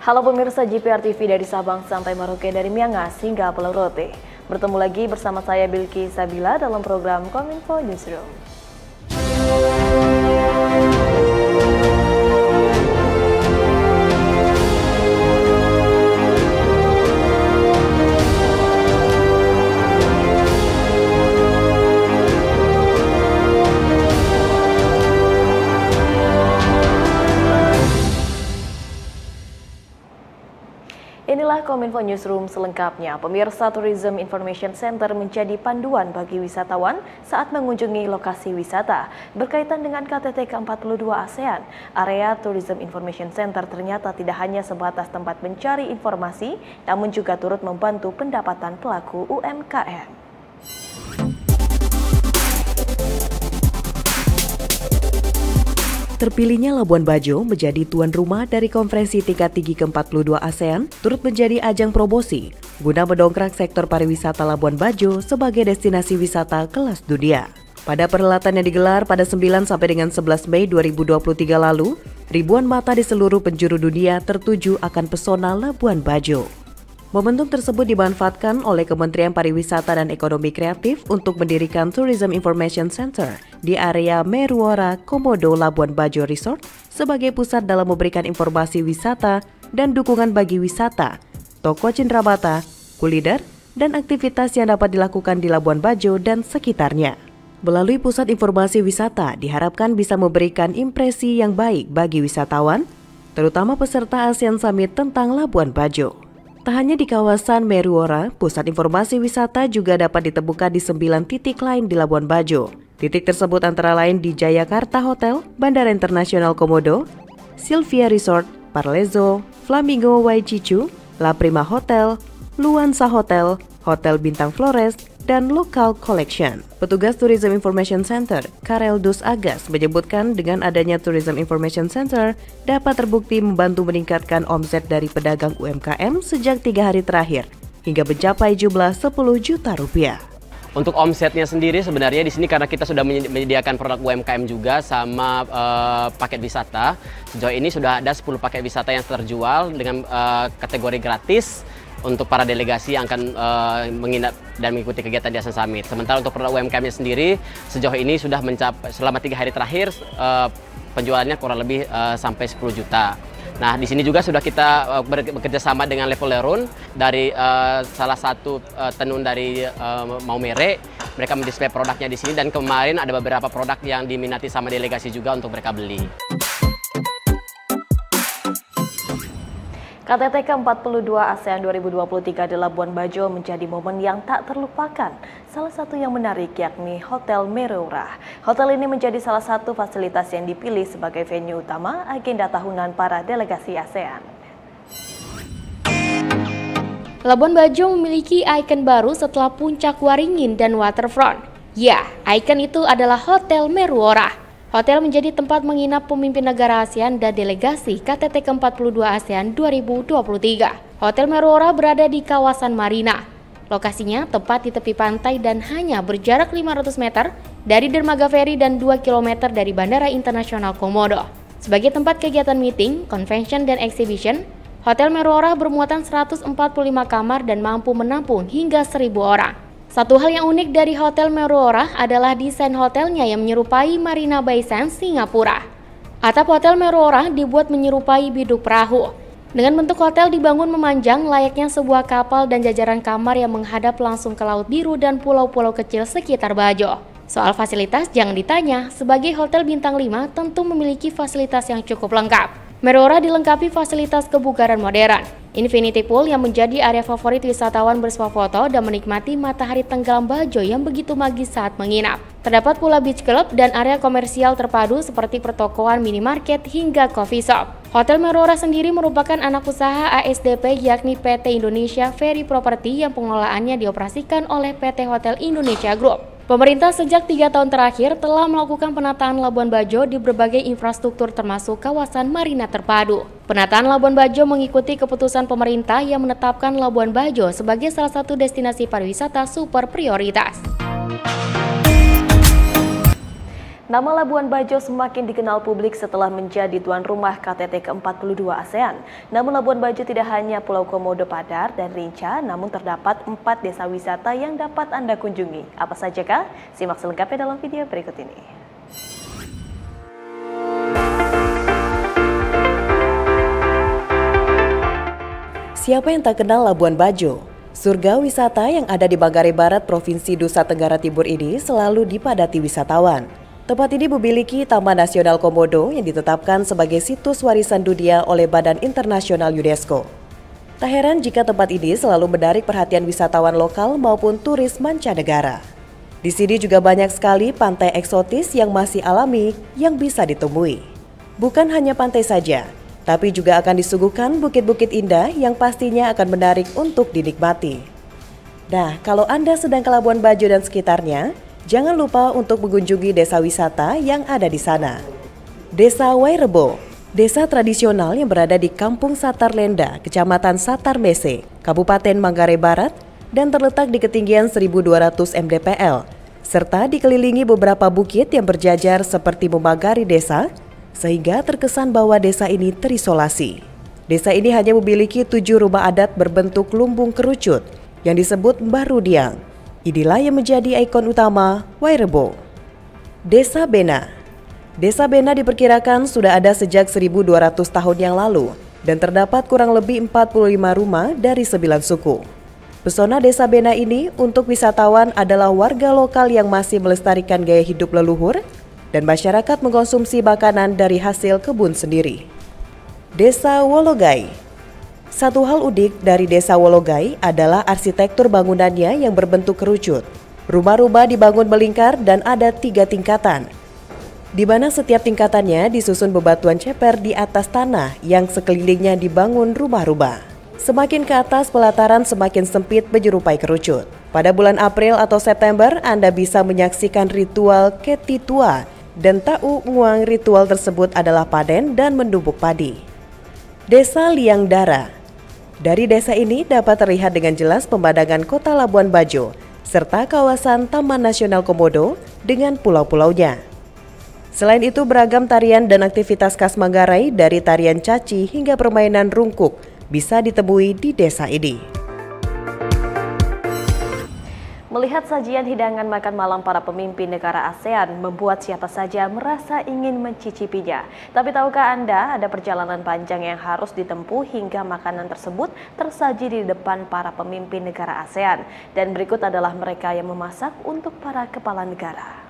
Halo pemirsa JPR TV dari Sabang sampai Merauke, dari Miangas hingga Pulau Rote. Bertemu lagi bersama saya Bilki Sabila dalam program Kominfo Newsroom. Inilah Kominfo Newsroom selengkapnya. Pemirsa, Tourism Information Center menjadi panduan bagi wisatawan saat mengunjungi lokasi wisata. Berkaitan dengan KTT ke-42 ASEAN, area Tourism Information Center ternyata tidak hanya sebatas tempat mencari informasi, namun juga turut membantu pendapatan pelaku UMKM. Terpilihnya Labuan Bajo menjadi tuan rumah dari konferensi tingkat tinggi ke-42 ASEAN turut menjadi ajang promosi guna mendongkrak sektor pariwisata Labuan Bajo sebagai destinasi wisata kelas dunia. Pada perhelatan yang digelar pada 9 sampai dengan 11 Mei 2023 lalu, ribuan mata di seluruh penjuru dunia tertuju akan pesona Labuan Bajo. Momentum tersebut dimanfaatkan oleh Kementerian Pariwisata dan Ekonomi Kreatif untuk mendirikan Tourism Information Center di area Meruora, Komodo, Labuan Bajo Resort sebagai pusat dalam memberikan informasi wisata dan dukungan bagi wisata, toko cenderamata, kuliner, dan aktivitas yang dapat dilakukan di Labuan Bajo dan sekitarnya. Melalui pusat informasi wisata diharapkan bisa memberikan impresi yang baik bagi wisatawan, terutama peserta ASEAN Summit tentang Labuan Bajo. Tak hanya di kawasan Meruora, pusat informasi wisata juga dapat ditemukan di 9 titik lain di Labuan Bajo. Titik tersebut antara lain di Jayakarta Hotel, Bandara Internasional Komodo, Sylvia Resort, Parlezo, Flamingo Waichichu, La Prima Hotel, Luansa Hotel, Hotel Bintang Flores, dan Local Collection. Petugas Tourism Information Center, Karel Dus Agas, menyebutkan dengan adanya Tourism Information Center dapat terbukti membantu meningkatkan omset dari pedagang UMKM sejak 3 hari terakhir hingga mencapai jumlah 10 juta rupiah. Untuk omsetnya sendiri sebenarnya di sini karena kita sudah menyediakan produk UMKM juga sama paket wisata. Sejauh ini sudah ada 10 paket wisata yang terjual dengan kategori gratis untuk para delegasi yang akan menginap dan mengikuti kegiatan di ASEAN Summit. Sementara untuk produk UMKM-nya sendiri, sejauh ini sudah mencapai selama 3 hari terakhir penjualannya kurang lebih sampai 10 juta. Nah, di sini juga sudah kita bekerja sama dengan Levoleron dari salah satu tenun dari Maumere. Mereka mendisplay produknya di sini dan kemarin ada beberapa produk yang diminati sama delegasi juga untuk mereka beli. KTT ke-42 ASEAN 2023 di Labuan Bajo menjadi momen yang tak terlupakan. Salah satu yang menarik yakni Hotel Meruora. Hotel ini menjadi salah satu fasilitas yang dipilih sebagai venue utama agenda tahunan para delegasi ASEAN. Labuan Bajo memiliki ikon baru setelah Puncak Waringin dan Waterfront. Ya, ikon itu adalah Hotel Meruora. Hotel menjadi tempat menginap pemimpin negara ASEAN dan delegasi KTT ke-42 ASEAN 2023. Hotel Meruora berada di kawasan Marina. Lokasinya tepat di tepi pantai dan hanya berjarak 500 meter dari dermaga feri dan 2 km dari Bandara Internasional Komodo. Sebagai tempat kegiatan meeting, convention, dan exhibition, Hotel Meruora bermuatan 145 kamar dan mampu menampung hingga 1.000 orang. Satu hal yang unik dari Hotel Meruora adalah desain hotelnya yang menyerupai Marina Bay Sands, Singapura. Atap Hotel Meruora dibuat menyerupai biduk perahu. Dengan bentuk hotel dibangun memanjang layaknya sebuah kapal dan jajaran kamar yang menghadap langsung ke Laut Biru dan pulau-pulau kecil sekitar Bajo. Soal fasilitas jangan ditanya, sebagai hotel bintang 5 tentu memiliki fasilitas yang cukup lengkap. Meruora dilengkapi fasilitas kebugaran modern, infinity pool yang menjadi area favorit wisatawan bersuah foto dan menikmati matahari tenggelam Bajo yang begitu magis saat menginap. Terdapat pula beach club dan area komersial terpadu seperti pertokoan, minimarket, hingga coffee shop. Hotel Meruora sendiri merupakan anak usaha ASDP yakni PT Indonesia Ferry Property yang pengelolaannya dioperasikan oleh PT Hotel Indonesia Group. Pemerintah sejak 3 tahun terakhir telah melakukan penataan Labuan Bajo di berbagai infrastruktur termasuk kawasan marina terpadu. Penataan Labuan Bajo mengikuti keputusan pemerintah yang menetapkan Labuan Bajo sebagai salah satu destinasi pariwisata super prioritas. Nama Labuan Bajo semakin dikenal publik setelah menjadi tuan rumah KTT ke-42 ASEAN. Namun Labuan Bajo tidak hanya Pulau Komodo, Padar, dan Rinca, namun terdapat 4 desa wisata yang dapat Anda kunjungi. Apa sajakah? Simak selengkapnya dalam video berikut ini. Siapa yang tak kenal Labuan Bajo? Surga wisata yang ada di Manggarai Barat, Provinsi Nusa Tenggara Timur ini selalu dipadati wisatawan. Tempat ini memiliki Taman Nasional Komodo yang ditetapkan sebagai situs warisan dunia oleh Badan Internasional UNESCO. Tak heran jika tempat ini selalu menarik perhatian wisatawan lokal maupun turis mancanegara. Di sini juga banyak sekali pantai eksotis yang masih alami yang bisa ditemui. Bukan hanya pantai saja, tapi juga akan disuguhkan bukit-bukit indah yang pastinya akan menarik untuk dinikmati. Nah, kalau Anda sedang ke Labuan Bajo dan sekitarnya, jangan lupa untuk mengunjungi desa wisata yang ada di sana. Desa Wairebo, desa tradisional yang berada di Kampung Satarlenda, Kecamatan Satarmese, Kabupaten Manggarai Barat, dan terletak di ketinggian 1.200 mdpl, serta dikelilingi beberapa bukit yang berjajar seperti memagari desa, sehingga terkesan bahwa desa ini terisolasi. Desa ini hanya memiliki 7 rumah adat berbentuk lumbung kerucut yang disebut Mbah Rudiang. Inilah yang menjadi ikon utama Wairebo. Desa Bena. Desa Bena diperkirakan sudah ada sejak 1.200 tahun yang lalu dan terdapat kurang lebih 45 rumah dari 9 suku. Pesona Desa Bena ini untuk wisatawan adalah warga lokal yang masih melestarikan gaya hidup leluhur dan masyarakat mengkonsumsi makanan dari hasil kebun sendiri. Desa Wologai. Satu hal unik dari Desa Wologai adalah arsitektur bangunannya yang berbentuk kerucut. Rumah-rumah dibangun melingkar dan ada 3 tingkatan, di mana setiap tingkatannya disusun bebatuan ceper di atas tanah yang sekelilingnya dibangun rumah-rumah. Semakin ke atas pelataran semakin sempit menyerupai kerucut. Pada bulan April atau September, Anda bisa menyaksikan ritual Ketitua, dan tahu nguang ritual tersebut adalah panen dan menumbuk padi. Desa Liang Dara. Dari desa ini dapat terlihat dengan jelas pemandangan kota Labuan Bajo, serta kawasan Taman Nasional Komodo dengan pulau-pulaunya. Selain itu beragam tarian dan aktivitas khas Manggarai dari tarian caci hingga permainan rungkuk bisa ditemui di desa ini. Melihat sajian hidangan makan malam para pemimpin negara ASEAN membuat siapa saja merasa ingin mencicipinya. Tapi tahukah Anda ada perjalanan panjang yang harus ditempuh hingga makanan tersebut tersaji di depan para pemimpin negara ASEAN? Dan berikut adalah mereka yang memasak untuk para kepala negara.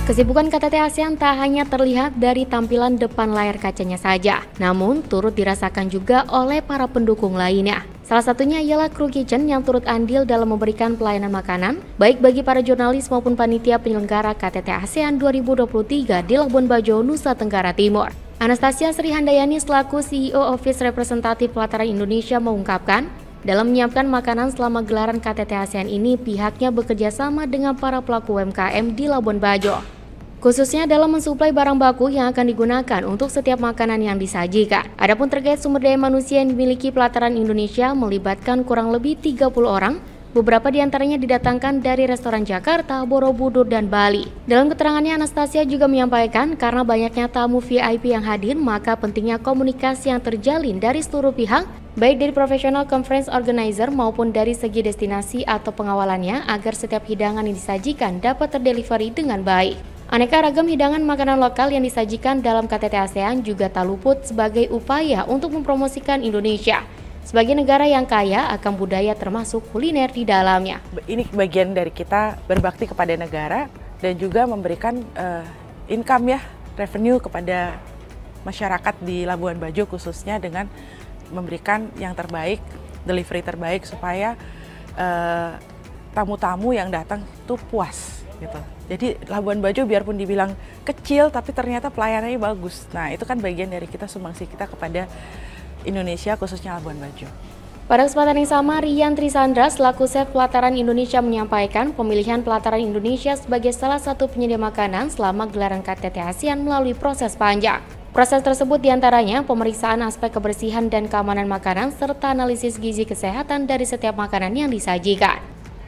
Kesibukan KTT ASEAN tak hanya terlihat dari tampilan depan layar kacanya saja, namun turut dirasakan juga oleh para pendukung lainnya. Salah satunya ialah kru kitchen yang turut andil dalam memberikan pelayanan makanan, baik bagi para jurnalis maupun panitia penyelenggara KTT ASEAN 2023 di Labuan Bajo, Nusa Tenggara Timur. Anastasia Sri Handayani selaku CEO Office Representatif Pelataran Indonesia mengungkapkan, dalam menyiapkan makanan selama gelaran KTT ASEAN ini, pihaknya bekerja sama dengan para pelaku UMKM di Labuan Bajo, khususnya dalam mensuplai barang baku yang akan digunakan untuk setiap makanan yang disajikan. Adapun terkait sumber daya manusia yang dimiliki Pelataran Indonesia melibatkan kurang lebih 30 orang, beberapa diantaranya didatangkan dari restoran Jakarta, Borobudur, dan Bali. Dalam keterangannya, Anastasia juga menyampaikan karena banyaknya tamu VIP yang hadir, maka pentingnya komunikasi yang terjalin dari seluruh pihak, baik dari profesional conference organizer maupun dari segi destinasi atau pengawalannya, agar setiap hidangan yang disajikan dapat terdelivery dengan baik. Aneka ragam hidangan makanan lokal yang disajikan dalam KTT ASEAN juga tak luput sebagai upaya untuk mempromosikan Indonesia sebagai negara yang kaya akan budaya termasuk kuliner di dalamnya. Ini bagian dari kita berbakti kepada negara dan juga memberikan income ya, revenue kepada masyarakat di Labuan Bajo khususnya dengan memberikan yang terbaik, delivery terbaik supaya tamu-tamu yang datang tuh puas gitu. Jadi Labuan Bajo biarpun dibilang kecil tapi ternyata pelayanannya bagus. Nah, itu kan bagian dari kita sumbangsi kita kepada Indonesia khususnya Labuan Bajo. Pada kesempatan yang sama, Rian Trisandra selaku Chef Pelataran Indonesia menyampaikan pemilihan Pelataran Indonesia sebagai salah satu penyedia makanan selama gelaran KTT ASEAN melalui proses panjang. Proses tersebut diantaranya pemeriksaan aspek kebersihan dan keamanan makanan serta analisis gizi kesehatan dari setiap makanan yang disajikan.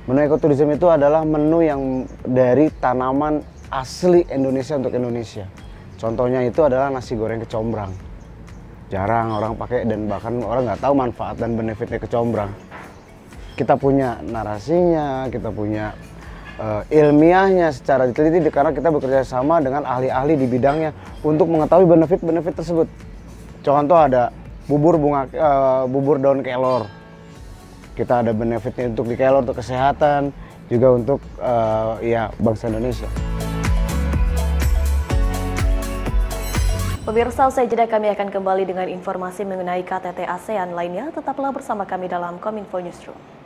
Menu ekoturism itu adalah menu yang dari tanaman asli Indonesia untuk Indonesia. Contohnya itu adalah nasi goreng kecombrang. Jarang orang pakai dan bahkan orang nggak tahu manfaat dan benefitnya kecombrang. Kita punya narasinya, kita punya ilmiahnya secara diteliti karena kita bekerja sama dengan ahli-ahli di bidangnya untuk mengetahui benefit-benefit tersebut. Contoh ada bubur daun kelor. Kita ada benefitnya untuk di kelor, untuk kesehatan, juga untuk bangsa Indonesia. Pemirsa, usai jeda kami akan kembali dengan informasi mengenai KTT ASEAN lainnya. Tetaplah bersama kami dalam Kominfo Newsroom.